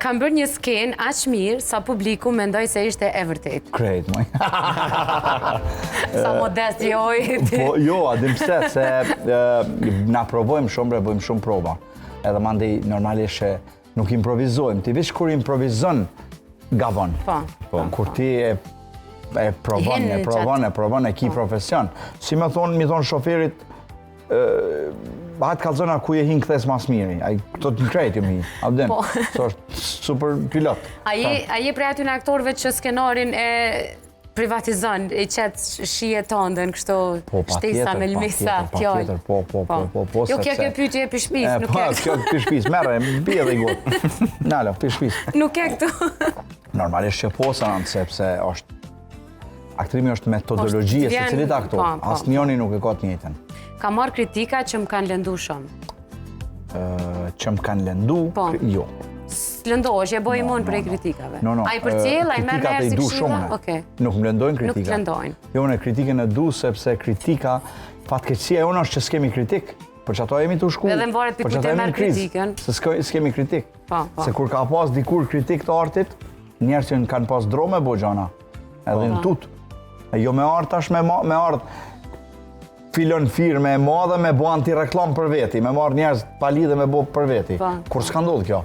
Kam bërë një skenë aq mirë sa publiku mendoj se ishte e vërtet. Krejt, moj. Sa modest joj. Po, jo, adim pse, se na provojmë shumë, bëjmë shumë prova. Edhe mandej normalisht nuk improvizojmë. Ti vish kur improvizon, gavon. Po. Kur ti e provon, e ki profesion. Si mi thonë shoferit, hajtë kalzona ku je hinë këthes mas miri. Këto të në krejt ju mi, abden. So është super pilot. A je prej aty në aktorëve që skenarin e privatizon, e qëtë shije të ndën, kështu shtesa me lmisa, fjallë. Po. Jo, kjo pyetje e pishpis, nuk e këtu. Kjo pishpis, merre, bie dhe i gotë. Nalo, pishpis. Nuk e këtu. Normalisht që po sa nënë, sepse aktrimi është metodologji e se cilit aktor. Asë njoni nuk e ka të njëjtën. Ka marrë kritika që më kanë lëndu shumë. Që më kanë lëndu? Jo. Lëndohesh, e boj imun prej kritikave. A i përcjell, a i merë kritikat e si du këshilla? shumë. Nuk më lëndojnë kritika. Nuk të lëndojnë. Jo, në kritikën e du, sepse kritika, fatkeqësia e unë është që s'kemi kritik. Për që ato jemi të shku. Edhe më varet për të merë kritikën. Se s'kemi kritik. Se kur ka pas dikur kritik të artit, njerës që kanë pas dro me bo gjana. Edhe në tut. Jo me art tash me art filon firme e madhe me bo anti-reklam për veti, me marrë njerës pali dhe me bo për veti. Kur s'ka ndodhë kjo.